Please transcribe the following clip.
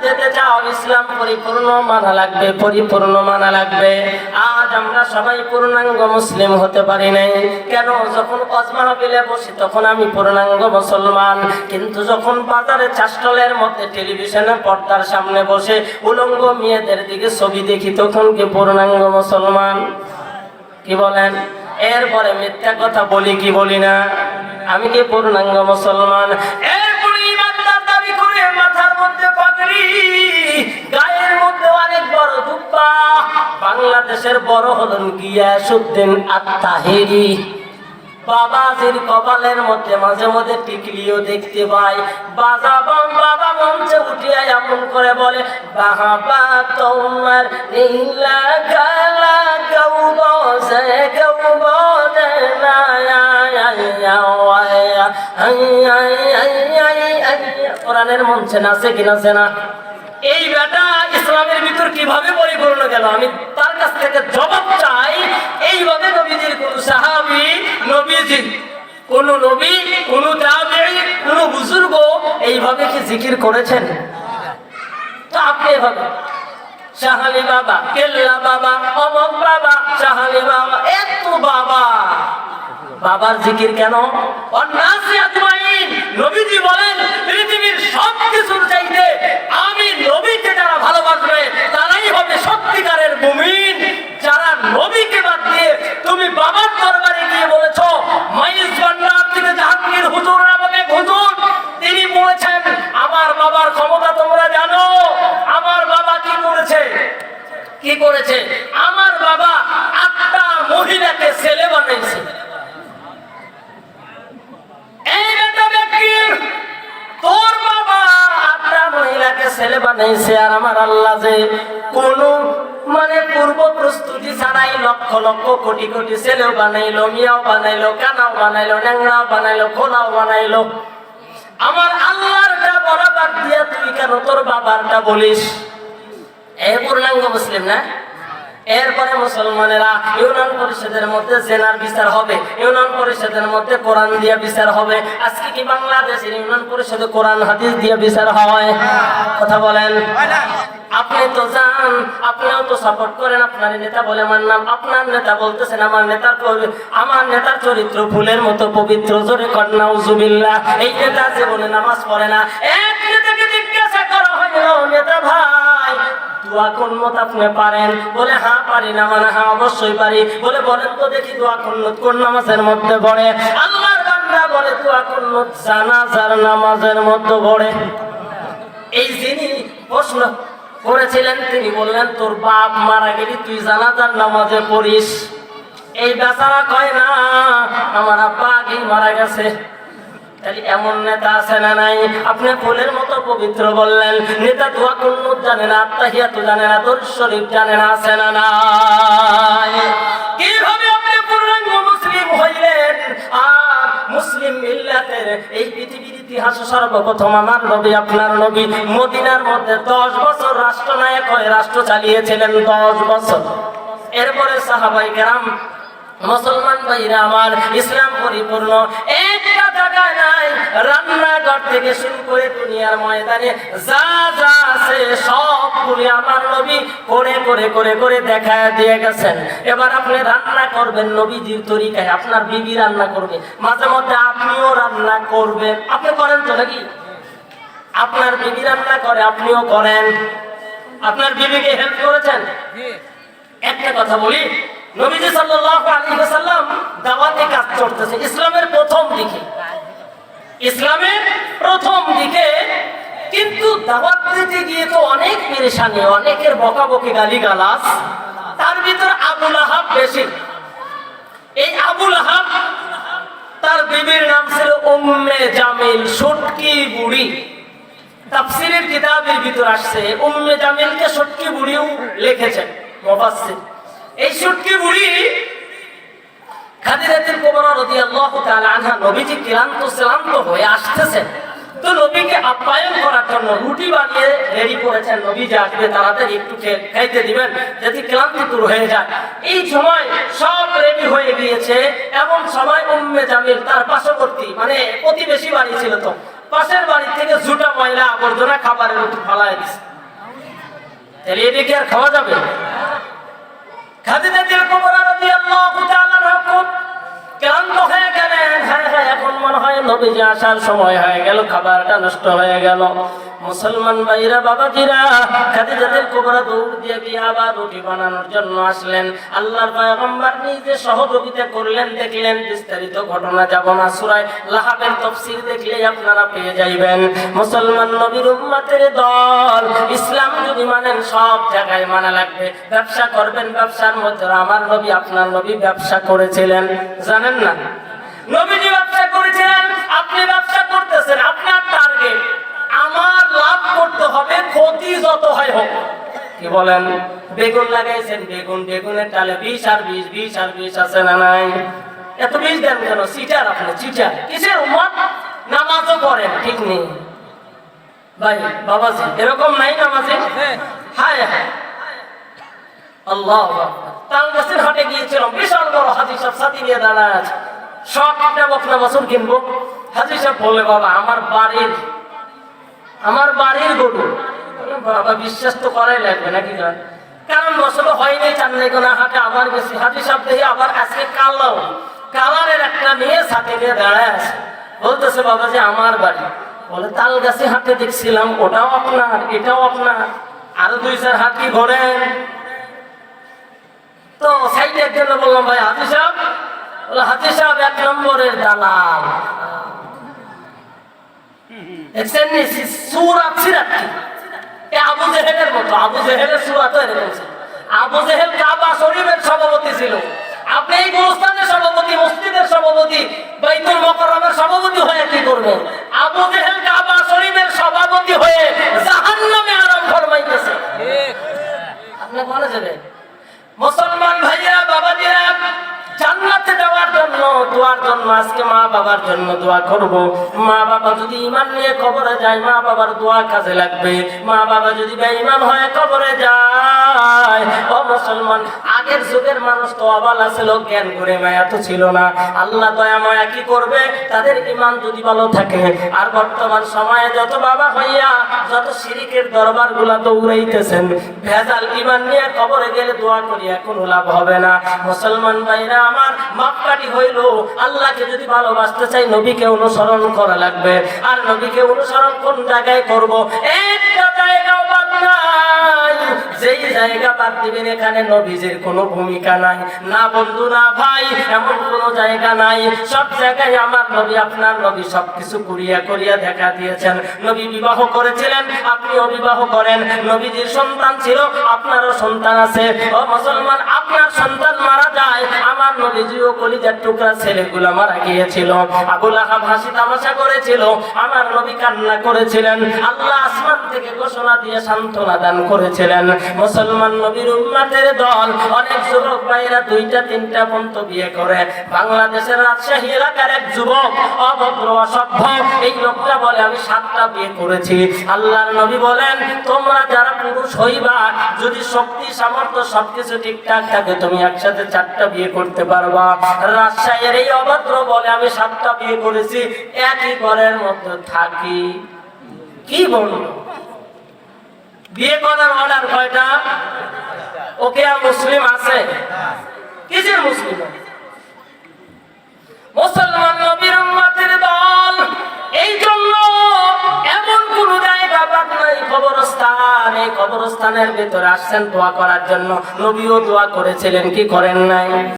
যেতে চাও ইসলাম পরিপূর্ণ মানা লাগবে, পরিপূর্ণ মানা লাগবে। আজ আমরা সবাই পূর্ণাঙ্গ মুসলিম হতে পারি নাই কেন? যখন ওয়াজ মাহফিলে বসি তখন আমি পূর্ণাঙ্গ মুসলমান, কিন্তু যখন বাজারে চাষটলের মধ্যে টেলিভিশনের পর্দার সামনে বসে উলঙ্গ মেয়েদের দিকে ছবি দেখি তখন কি পূর্ণাঙ্গ মুসলমান? কি বলেন? এরপরে মিথ্যা কথা বলি কি বলি না? আমি কি পূর্ণাঙ্গ মুসলমান? এরপরে ইমানদার দাবি করে মাথার মধ্যে পাগড়ি, গায়ের মধ্যে অনেক বড় জুব্বা। বাংলাদেশের বড় হলেন গিয়াসউদ্দিন আত-তাহেরি। বাবাজির কপালের মধ্যে মাঝে মাঝে টিকলিও দেখতে পাই। বাবা মঞ্চে উঠিয়া এমন করে বলে, বাবা তোমার নীলা গালা কেউ বসে কেউ বসে না। কোরআনের মঞ্চে নাচে কি নাচে না? এই বেটা ইসলামের ভিতর কিভাবে পরিপূর্ণ গেল? আমি তার কাছ থেকে জবাব চাই। এইভাবে নবীজির কোন সাহাবী, নবীজির কোন নবী, কোন তাবেঈ, কোন বুজুর্গ এইভাবে কি জিকির করেছেন? তো আপনি এভাবে শাহালি বাবা, কেল্লা বাবা, অমক বাবা, শাহালি বাবা, এত বাবা, বাবার জিকির কেন? অন্নাসি আজমাইন, নবীজি বলেন পৃথিবীর সব কিছুর চাইতে আমি নবীকে যারা ভালোবাসবে তারাই হবে সত্যিকারের মুমিন। যারা নবীকে বাদ দিয়ে তুমি বাবার দরবারে গিয়ে বলেছো মাইজ ভান্ডার থেকে জাহাঙ্গীর হুজুর আমাকে হুজুর, তিনি বলেছেন আমার বাবার ক্ষমতা তোমরা জানো। আমার বাবা কি করেছে? কি করেছে? আমার বাবা 8টা মহিলাকে ছেলে বানাইছে। তোর বাবা 8টা মহিলাকে ছেলে বানাইছে, আর আমার আল্লাহ যে কোন পূর্ব প্রস্তুতি ছাড়াই লক্ষ লক্ষ কোটি কোটি ছেলেও বানাইলো, মিয়াও বানাইলো, কানাও বানাইলো, ন্যাংরাও বানাইলো, খোলাও বানাইলো। আমার আল্লাহরটা বলা বাদ দিয়া তুই কেন তোর বাবারটা বলিস? এ পূর্ণাঙ্গ মুসলিম না? এরপরে মুসলমানেরা ইউনিয়ন পরিষদের মধ্যে জেনার বিচার হবে, ইউনিয়ন পরিষদের মধ্যে কোরআন দিয়ে বিচার হবে। আজকে কি বাংলাদেশের ইউনিয়ন পরিষদে কোরআন হাদিস দিয়ে বিচার হয়? কথা বলেন। আপনি তো জান, আপনিও তো সাপোর্ট করেন, আপনার নেতা বলে মানলাম, আপনার নেতা বলতেছেন আমার নেতার চরিত্র ফুলের মতো পবিত্র, জোরে কর নাউজুবিল্লাহ। এই নেতা জীবনে নামাজ পড়ে না। এক নেতাকে জিজ্ঞাসা করা হলো, নেতা ভাই দোয়া কুনুত আপনি পারেন? বলে হ্যাঁ পারি। না মানে হ্যাঁ অবশ্যই পারি। বলে বলেন তো দেখি দোয়া কুনুত কোন নামাজের মধ্যে পড়ে? আল্লাহর বান্দা বলে দোয়া কুনুত জানাজার নামাজের মধ্যে পড়ে। এই যিনি প্রশ্ন করেছিলেন তিনি বললেন তোর বাপ মারা গেলি তুই জানাজার নামাজে পড়িস? এই বেচারা কয় না আমার আব্বা আগেই মারা গেছে। তাহলে এমন নেতা আছে না নাই? আপনি ফুলের মতো পবিত্র বললেন, নেতা দোয়া কুনুত জানে না, আত্তাহিয়াত জানে না, দরুদ শরীফ জানে না, আছে না নাই? কিভাবে আপনি পূর্ণাঙ্গ মুসলিম হইলেন? আর মুসলিম মিল্লাতের এই পৃথিবীর ইতিহাসে সর্বপ্রথম আমার নবী, আপনার নবী মদিনার মধ্যে 10 বছর রাষ্ট্রনায়ক হয়ে রাষ্ট্র চালিয়েছিলেন, 10 বছর। এরপরে সাহাবায়ে কেরাম, মুসলমান ভাইরা আমার, ইসলাম পরিপূর্ণ একটা জায়গা নাই। রান্নাঘর থেকে শুরু করে দুনিয়ার ময়দানে যা যা আছে সবগুলি আমার নবী করে করে করে করে দেখা দিয়ে গেছেন। এবার আপনি রান্না করবেন নবীজির তরিকায়, আপনার বিবি রান্না করবে, মাঝে মধ্যে আপনিও রান্না করবেন। আপনি করেন তো নাকি? আপনার বিবি রান্না করে, আপনিও করেন। আপনার বিবিকে হেল্প করেছেন? একটা কথা বলি, নবীজি সাল্লাল্লাহু আলাইহি ওয়াসাল্লাম দাওয়াতে কাজ করতেছে ইসলামের প্রথম দিকে, ইসলামের প্রথম দিকে, কিন্তু দাওয়াত দিতে গিয়ে তো অনেক পেরেশানি, অনেকের বকাবকি, গালিগালাজ। তার ভিতর আবু লাহাব বেশি। এই আবু লাহাব, তার বিবির নাম ছিল উম্মে জামিল, সটকি বুড়ি। তাফসীরের কিতাবের ভিতর আসছে উম্মে জামিলকে সটকি বুড়িও লিখেছেন মুফাসসির। এই সটকি বুড়ি খাদিজাতুল কুবরা রাদিয়াল্লাহু তাআলা আনহা নবীজি ক্লান্ত হয়ে আসতেছেন, তো নবীকে আপ্যায়ন করার জন্য রুটি বানিয়ে রেডি করেছেন। নবীজি আসবে, তাড়াতাড়ি একটু খাইতে দিবেন যাতে ক্লান্তি দূর হয়ে যায়। এই সময় সব রেডি হয়ে গিয়েছে। এমন সময় উম্মে জামিল তার পার্শ্ববর্তী প্রতিবেশী বাড়ি ছিল, তো পাশের বাড়ি থেকে ঝুটা ময়লা আবর্জনা খাবারের উপর ফেলায় দিচ্ছে। তাহলে এদিকে আর খাওয়া যাবে? খাদিজাতুল কুবরা রাদিয়াল্লাহু তাআলা আনহা খুব ক্লান্ত হয়ে গেলেন। হ্যাঁ, এখন মনে হয় নবীজি আসার সময় হয়ে গেল, খাবারটা নষ্ট হয়ে গেল। মুসলমান ভাইরা, বাবাজিরা, খাদিজাতুল কুবরা দৌড় দিয়ে গিয়ে আবার রুটি বানানোর জন্য আসলেন। আল্লাহর পয়গম্বর নিজে সহযোগিতা করলেন। দেখলেন বিস্তারিত ঘটনা যাব না, সূরা লাহাবের তাফসীর দেখলেই আপনারা পেয়ে যাইবেন। মুসলমান নবীর উম্মতের দল, ইসলাম যদি মানেন সব জায়গায় মানা লাগবে। ব্যবসা করবেন, ব্যবসার মধ্যে আমার নবী, আপনার নবী ব্যবসা করেছিলেন, জানেন না? নবীজি ব্যবসা করেছিলেন, আপনি ব্যবসা করতেছেন। আপনার টার্গেট আমার লাভ করতে হবে, ক্ষতি যত হয় হোক। কি বলেন? বেগুন লাগাইছেন, বেগুনের ডালে 20 আর 20, 20 আর 20 আছে না নাই? এত 20 দেন কেন? চিটার আপনি, চিটার। কিসের উম্মত? নামাজও পড়েন, ঠিক নেই ভাই বাবাজি, এরকম নাই নামাজে? হায় হায় আল্লাহ। তালগাছের হাটে গিয়েছিলাম, বিশাল বড় হাজি সাহেব সাথী নিয়ে দাঁড়ায় আছে। সবটা বকনা বছর কিনবো। হাজি সাহেব বলে, বাবা আমার বাড়ির গরু। বাবা বিশ্বাস তো করাই লাগবে নাকি? কারণ বছর হয়নি, চান নাই কোন হাটে আবার গেছি। হাজি সাহেব দেখি আবার আজকে কালারের একটা নিয়ে সাথে নিয়ে দাঁড়ায় আছে। বলতেছে, বাবা যে আমার বাড়ি। বলে, তাল গাছে হাটে দেখছিলাম, ওটাও আপনার, এটাও আপনার, আরো 2-4 হাট কি ঘোরেন? তো সাইডের জন্য বললাম, ভাই হাজি সাহেব? বলে, হাজি সাহেব 1 নম্বরের দালাল। আবু জেহেলের মতো, আবু জেহেলের সূরা তো এরকম ছিল। আবু জেহেল কাবা শরীফের সভাপতি ছিল। আপনি এই গুরুস্থানের সভাপতি, মসজিদের সভাপতি, বাইতুল মুকাররমের সভাপতি হয়ে কি করবেন? আবু জেহেল কাবা শরীফের সভাপতি হয়ে জাহান্নামে আরাম ফরমাইতেছে। আপনি বলে যাবেন? মুসলমান ভাইয়েরা, বাবাজিরা, জান্নাতে যাওয়ার জন্য, দোয়ার জন্য আজকে মা বাবার জন্য দোয়া করব। মা বাবা যদি ঈমান নিয়ে কবরে যায়, মা বাবার দোয়া কাজে লাগবে। মা বাবা যদি বেঈমান হয়ে কবরে যায়, ও মুসলমান, আগের যুগের মানুষ তো অবালা ছিল, জ্ঞান করে মায়া তো ছিল না। আল্লাহ দয়া মায়া কি করবে? তাদের ঈমান যদি ভালো থাকে। আর বর্তমান সময়ে যত বাবা হইয়া যত শিরিকের দরবারগুলা তো উড়াইতেছেন, ভেজাল ঈমান নিয়ে কবরে গেলে দোয়া করিয়া কোনো লাভ হবে না। মুসলমান ভাইরা আমার, মাপকাঠি হইল আল্লাহকে যদি ভালোবাসতে চাই, নবীকে অনুসরণ করা লাগবে। আর নবীকে অনুসরণ কোন জায়গায় করব? একটা জায়গাও বাদ নাই। যেই জায়গা বাদ দিবেন, এখানে নবীজির কোনো ভূমিকা নাই, না বন্ধু না ভাই, এমন কোন জায়গা নাই। সব জায়গায় আমার নবী, আপনার নবী সবকিছু করিয়া দেখা দিয়েছেন। নবী বিবাহ করেছিলেন, আপনিও বিবাহ করেন। নবীজির সন্তান ছিল, আপনারও সন্তান আছে। ও মুসলমান, আপনার সন্তান মারা যায়, আমার নবীজিও কলিজার টুকরা ছেলেগুলো মারা গিয়েছিল। আবু লাহাব হাসি তামাশা করেছিল, আমার নবী কান্না করেছিলেন। আল্লাহ আসমান থেকে ঘোষণা দিয়ে সান্ত্বনা দান করেছিলেন। মুসলমান নবীর উম্মতের দল, অনেক যুবক ভাইরা 2টা-3টা পর্যন্ত বিয়ে করে। বাংলাদেশের রাজশাহী এলাকার এক যুবক, অভদ্র অসভ্য, এই লোকটা বলে, আমি 7টা বিয়ে করেছি। আল্লাহর নবী বলেন, তোমরা যারা পুরুষ হইবা, যদি শক্তি সামর্থ্য সবকিছু ঠিকঠাক থাকে, তুমি একসাথে 4টা বিয়ে করতে পারবা। রাজশাহীর এই অভদ্র বলে, আমি 7টা বিয়ে করেছি, একই ঘরের মধ্যে থাকি। কি বলবো? বিয়ে করার অর্ডার কয়টা? ওকে আর মুসলিম আছে? কিসের মুসলিম? মুসলমান নবীর উম্মতের দল। এই জন্য এমন কোন জায়গা বাদ নাই, কবরস্থান। এই কবরস্থানের ভিতরে আসছেন দোয়া করার জন্য। নবীও দোয়া করেছিলেন, কি করেন নাই?